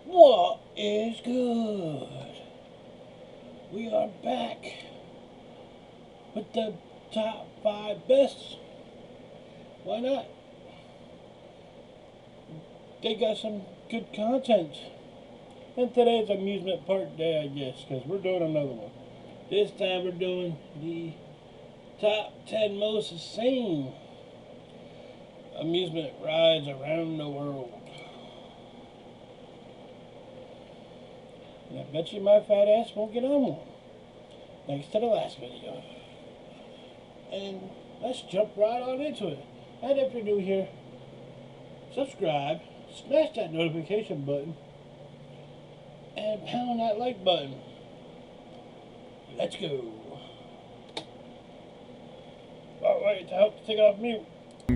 What is good? We are back with the top 5 best. Why not? They got some good content. And today's amusement part day, I guess, because we're doing another one. This time we're doing the top 10 most insane amusement rides around the world. And I bet you my fat ass won't get on one, thanks to the last video. And let's jump right on into it. And if you're new here, subscribe, smash that notification button, and pound that like button. Let's go. Alright, I hope to take it off mute.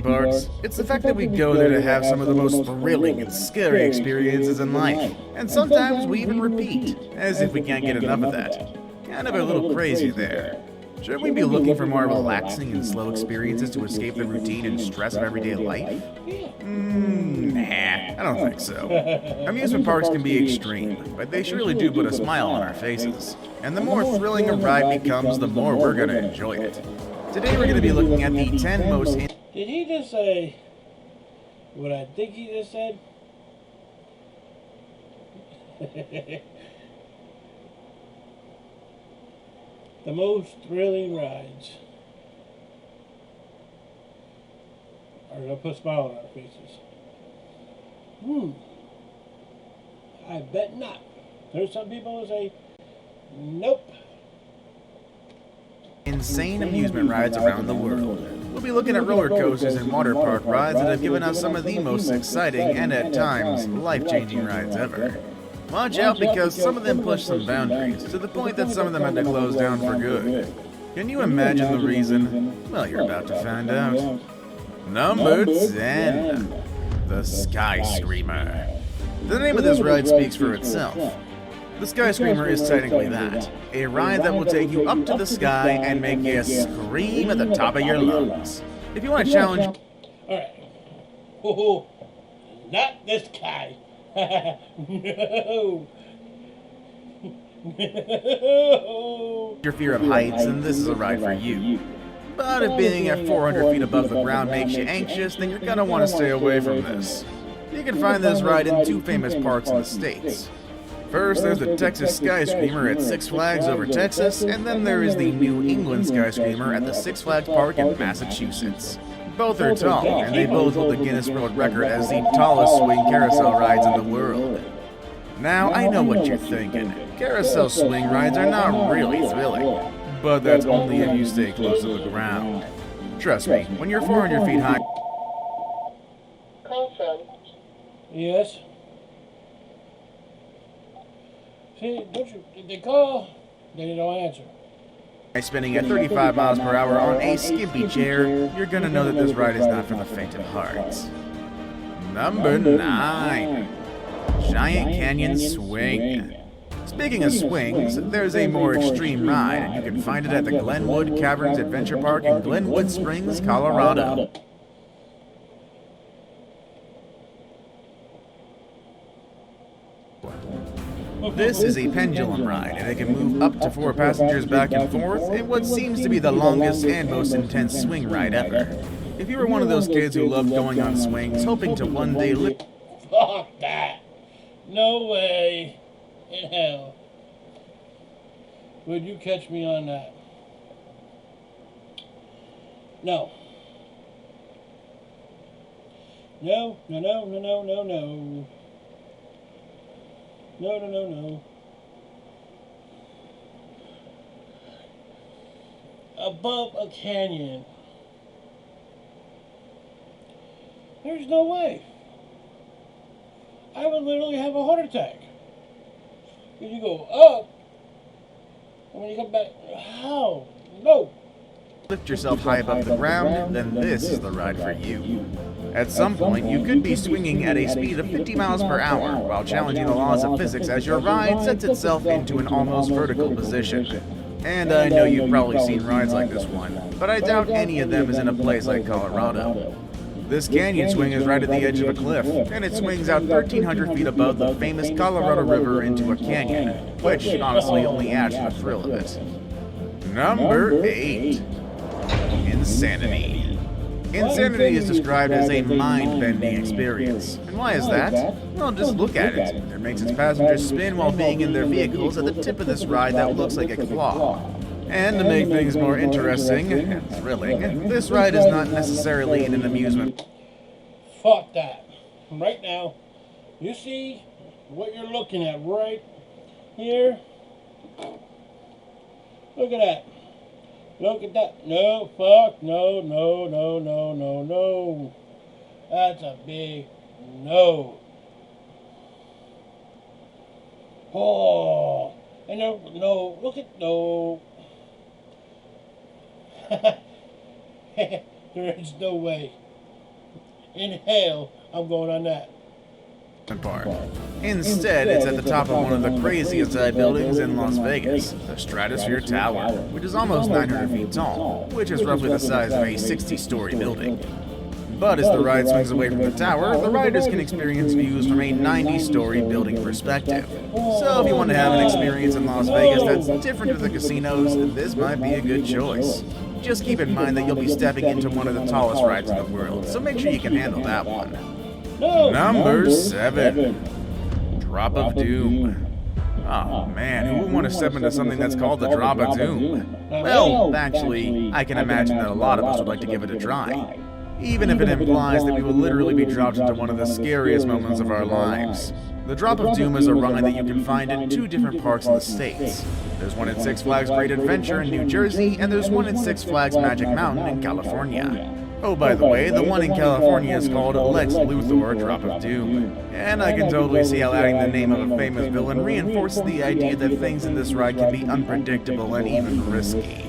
Parks. It's the fact that we go there to have some of the most thrilling and scary experiences in life, and sometimes we even repeat, as if we can't get enough of that. Kind of a little crazy there. Shouldn't we be looking for more relaxing and slow experiences to escape the routine and stress of everyday life? Nah, I don't think so. Amusement parks can be extreme, but they surely do put a smile on our faces. And the more thrilling a ride becomes, the more we're going to enjoy it. Today we're going to be looking at the 10 most... Did he just say what I think he just said? The most thrilling rides are going to put a smile on our faces. I bet not. There's some people who say, nope. Insane amusement rides around the world. We'll be looking at roller coasters and water park rides that have given us some of the most exciting and at times life-changing rides ever. Watch out because some of them push some boundaries to the point that some of them had to close down for good. Can you imagine the reason? Well, you're about to find out. Number 10. The Sky Screamer. The name of this ride speaks for itself. The Sky Screamer is technically that. A ride that will take you up to the sky and make you scream at the top of your lungs. If you want to challenge... Alright. Oh, not this guy. No. No. Your fear of heights, and this is a ride for you. But if being at 400 feet above the ground makes you anxious, then you're going to want to stay away from this. You can find this ride in 2 famous parks in the States. First, there's the Texas Sky Screamer at Six Flags over Texas, and then there is the New England Sky Screamer at the Six Flags Park in Massachusetts. Both are tall, and they both hold the Guinness World Record as the tallest swing carousel rides in the world. Now, I know what you're thinking. Carousel swing rides are not really thrilling, but that's only if you stay close to the ground. Trust me, when you're 400 feet high... Call from. Yes. See, don't you? Did they call? They don't answer. Spinning at 35 miles per hour on a skimpy chair, you're gonna know that this ride is not for the faint of heart. Number 9. Giant Canyon Swing. Speaking of swings, there's a more extreme ride, and you can find it at the Glenwood Caverns Adventure Park in Glenwood Springs, Colorado. This is a pendulum ride, and it can move up to 4 passengers back and forth in what seems to be the longest and most intense swing ride ever. If you were one of those kids who loved going on swings, hoping to one day live... Fuck that. No way in hell would you catch me on that. No. No, no, no, no, no, no, no. No, no, no, no. Above a canyon. There's no way. I would literally have a heart attack. When you go up, and when you come back, how? No. Lift yourself high above the ground, then this is the ride for you. At some point, you could be swinging at a speed of 50 miles per hour while challenging the laws of physics as your ride sets itself into an almost vertical position. And I know you've probably seen rides like this one, but I doubt any of them is in a place like Colorado. This canyon swing is right at the edge of a cliff, and it swings out 1,300 feet above the famous Colorado River into a canyon, which honestly only adds to the thrill of it. Number 8. Insanity. Insanity is described as a mind-bending experience. And why is that? Well, just look at it. It makes its passengers spin while being in their vehicles at the tip of this ride that looks like a claw. And to make things more interesting and thrilling, this ride is not necessarily in an amusement. Fuck that. Right now, you see what you're looking at right here? Look at that. Look at that. No, fuck, no, no, no, no, no, no. That's a big no. Oh, and no, look at, no. There is no way in hell I'm going on that. Park. Instead, it's at the top of one of the craziest buildings in Las Vegas, the Stratosphere Tower, which is almost 900 feet tall, which is roughly the size of a 60-story building. But as the ride swings away from the tower, the riders can experience views from a 90-story building perspective. So if you want to have an experience in Las Vegas that's different to the casinos, this might be a good choice. Just keep in mind that you'll be stepping into one of the tallest rides in the world, so make sure you can handle that one. Number 7. Drop of Doom. Oh man, who would want to step into something that's called the Drop of Doom? Well, actually, I can imagine that a lot of us would like to give it a try. Even if it implies that we will literally be dropped into one of the scariest moments of our lives. The Drop of Doom is a ride that you can find in 2 different parks in the States. There's one at Six Flags Great Adventure in New Jersey, and there's one at Six Flags Magic Mountain in California. Oh, by the way, the one in California is called Lex Luthor Drop of Doom. And I can totally see how adding the name of a famous villain reinforces the idea that things in this ride can be unpredictable and even risky.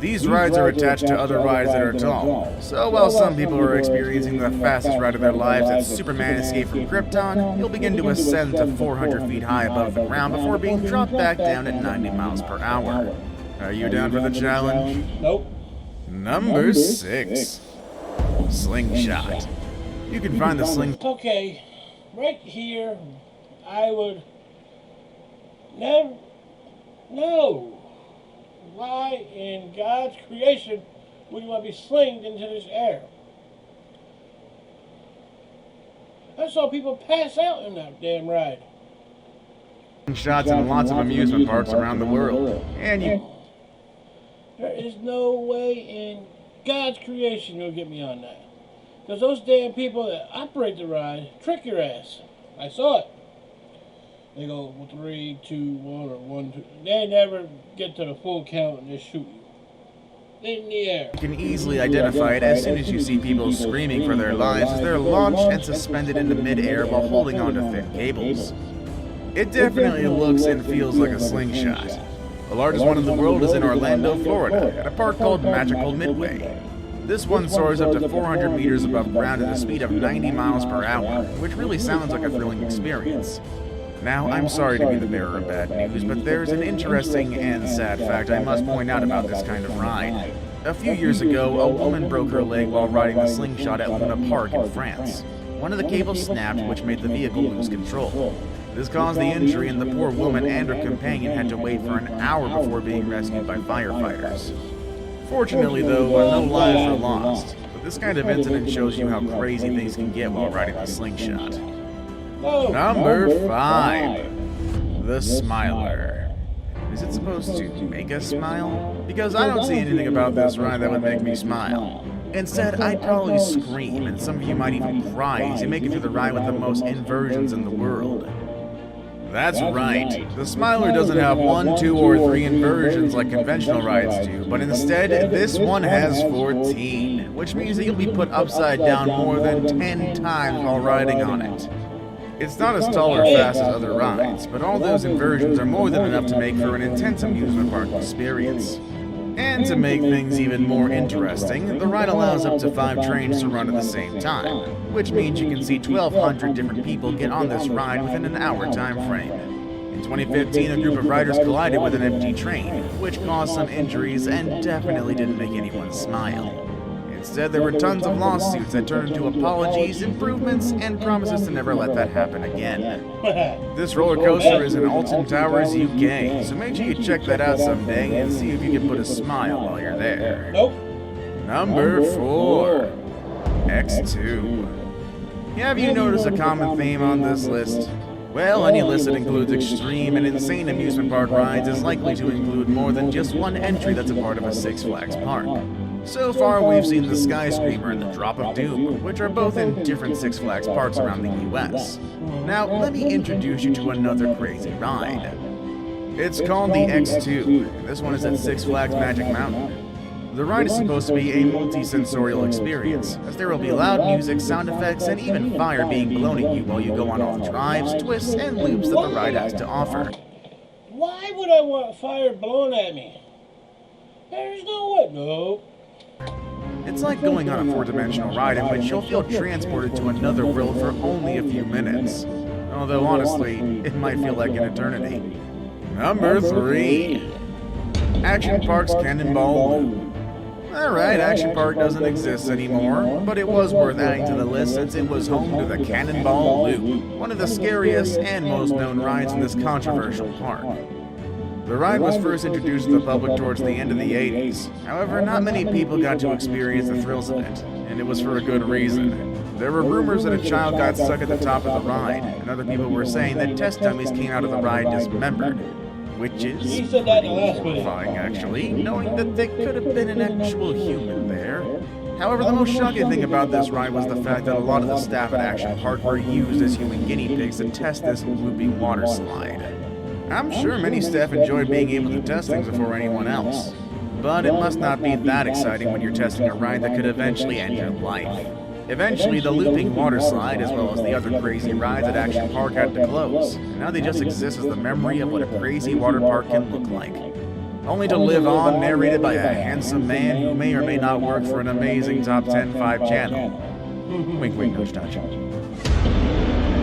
These rides are attached to other rides that are tall, so while some people are experiencing the fastest ride of their lives at Superman Escape from Krypton, you'll begin to ascend to 400 feet high above the ground before being dropped back down at 90 miles per hour. Are you down for the challenge? Nope. Number 6. Slingshot. You can find the Okay, right here, I would never. No. Why in God's creation would you want to be slinged into this air? I saw people pass out in that damn ride. Shots in lots of amusement parks around the world. And there is no way in God's creation you'll get me on that. Because those damn people that operate the ride trick your ass. I saw it. They go 3, 2, 1, or 1, 2. They never get to the full count and just shoot you in the air. You can easily identify it as soon as you see people screaming for their lives as they're launched and suspended into midair while holding onto thin cables. It definitely looks and feels like a slingshot. The largest one in the world is in Orlando, Florida, at a park called Magical Midway. This one soars up to 400 meters above ground at a speed of 90 miles per hour, which really sounds like a thrilling experience. Now, I'm sorry to be the bearer of bad news, but there's an interesting and sad fact I must point out about this kind of ride. A few years ago, a woman broke her leg while riding the slingshot at Luna Park in France. One of the cables snapped, which made the vehicle lose control. This caused the injury, and the poor woman and her companion had to wait for an hour before being rescued by firefighters. Fortunately, though, no lives were lost, but this kind of incident shows you how crazy things can get while riding the slingshot. Number 5. The Smiler. Is it supposed to make us smile? Because I don't see anything about this ride that would make me smile. Instead, I'd probably scream, and some of you might even cry as you make it through the ride with the most inversions in the world. That's right. The Smiler doesn't have 1, 2, or 3 inversions like conventional rides do, but instead, this one has 14, which means that you'll be put upside down more than 10 times while riding on it. It's not as tall or fast as other rides, but all those inversions are more than enough to make for an intense amusement park experience. And to make things even more interesting, the ride allows up to 5 trains to run at the same time, which means you can see 1,200 different people get on this ride within an hour time frame. In 2015, a group of riders collided with an empty train, which caused some injuries and definitely didn't make anyone smile. Instead, there were tons of lawsuits that turned into apologies, improvements, and promises to never let that happen again. This roller coaster is in Alton Towers, UK, so make sure you check that out someday and see if you can put a smile while you're there. Nope. Number 4. X2. Have you noticed a common theme on this list? Well, any list that includes extreme and insane amusement park rides is likely to include more than just one entry that's a part of a Six Flags park. So far, we've seen the Skyscreamer and the Drop of Doom, which are both in different Six Flags parks around the US. Now, let me introduce you to another crazy ride. It's called the X2. This one is at Six Flags Magic Mountain. The ride is supposed to be a multi-sensorial experience, as there will be loud music, sound effects, and even fire being blown at you while you go on all the drives, twists, and loops that the ride has to offer. Why would I want fire blown at me? There's no way. Nope. It's like going on a 4-dimensional ride in which you'll feel transported to another world for only a few minutes. Although honestly, it might feel like an eternity. Number 3. Action Park's Cannonball Loop. Alright, Action Park doesn't exist anymore, but it was worth adding to the list since it was home to the Cannonball Loop, one of the scariest and most known rides in this controversial park. The ride was first introduced to the public towards the end of the 80s. However, not many people got to experience the thrills of it, and it was for a good reason. There were rumors that a child got stuck at the top of the ride, and other people were saying that test dummies came out of the ride dismembered. Which is pretty horrifying, actually, knowing that they could have been an actual human there. However, the most shocking thing about this ride was the fact that a lot of the staff at Action Park were used as human guinea pigs to test this looping water slide. I'm sure many staff enjoyed being able to test things before anyone else, but it must not be that exciting when you're testing a ride that could eventually end your life. Eventually, the looping water slide, as well as the other crazy rides at Action Park, had to close. Now they just exist as the memory of what a crazy water park can look like. Only to live on, narrated by a handsome man who may or may not work for an amazing Top 10 5 channel. Wink, wink, nudge, nudge.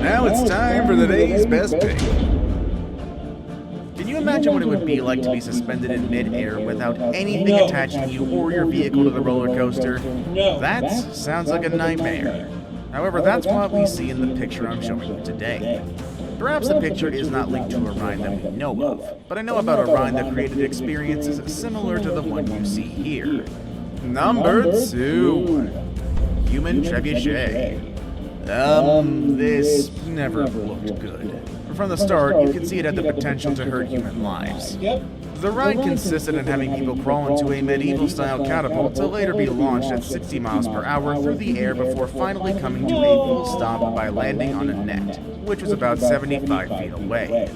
Now it's time for the day's best pick. Can you imagine what it would be like to be suspended in mid-air without anything attaching you or your vehicle to the roller coaster? No. That sounds like a nightmare. However, that's what we see in the picture I'm showing you today. Perhaps the picture is not linked to a ride that we know of, but I know about a ride that created experiences similar to the one you see here. Number 2. Human Trebuchet. This never looked good. From the start, you can see it had the potential to hurt human lives. Yep. The ride consisted in having people crawl into a medieval-style catapult to later be launched at 60 miles per hour through the air before finally coming to a full stop by landing on a net, which was about 75 feet away.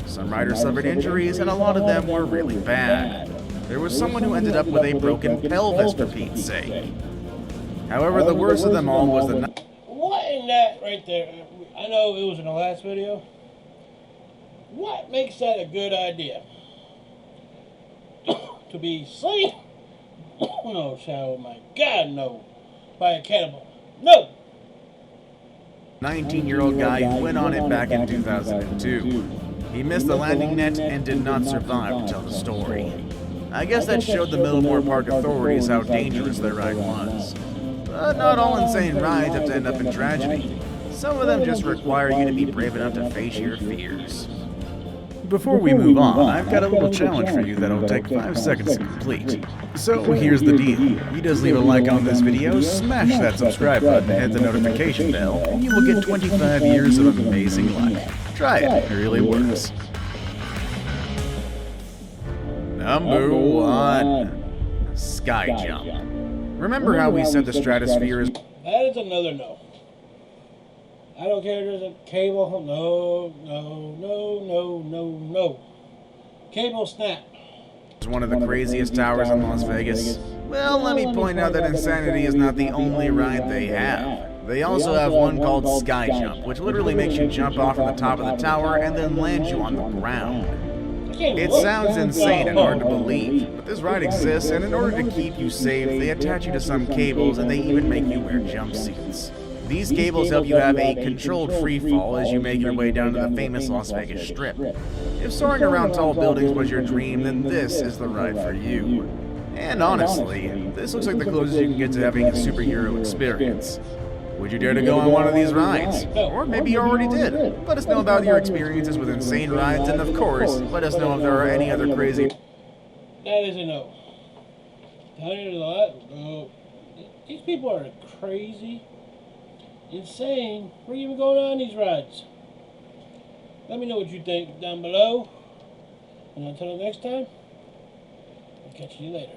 Some riders suffered injuries, and a lot of them were really bad. There was someone who ended up with a broken pelvis, for Pete's sake. However, the worst of them all was the... What in that right there? I know it was in the last video. What makes that a good idea? To be slain? No, Shao, my God, no. By a cannibal. No! 19-year-old guy who went on it back in 2002. He missed the landing net and did not survive to tell the story. I guess that showed the Millmore Park authorities how dangerous their ride was. But not all insane rides have to end up in tragedy. Some of them just require you to be brave enough to face your fears. Before we move on, I've got a little challenge for you that'll take 5 seconds to complete. So here's the deal. You just leave a like on this video, smash that subscribe button, hit the notification bell, and you will get 25 years of amazing life. Try it really works. Number 1. Sky Jump. Remember how we said the stratosphere is... That is another no. I don't care if there's a cable. No. Cable snap. It's one of the craziest towers in Las Vegas. Well, let me point out that Insanity is not the only ride they have. They also have one called Sky Jump, which literally makes you jump off from the top of the tower and then land you on the ground. It sounds insane and hard to believe, but this ride exists, and in order to keep you safe, they attach you to some cables and they even make you wear jumpsuits. These cables help you have a controlled free fall as you make your way down to the famous Las Vegas Strip. If soaring around tall buildings was your dream, then this is the ride for you. And honestly, this looks like the closest you can get to having a superhero experience. Would you dare to go on one of these rides? Or maybe you already did. Let us know about your experiences with insane rides, and of course, let us know if there are any other crazy... That is a no. Down here a lot. No. These people are crazy, insane. We're even going on these rides. Let me know what you think down below. And until next time, I'll catch you later.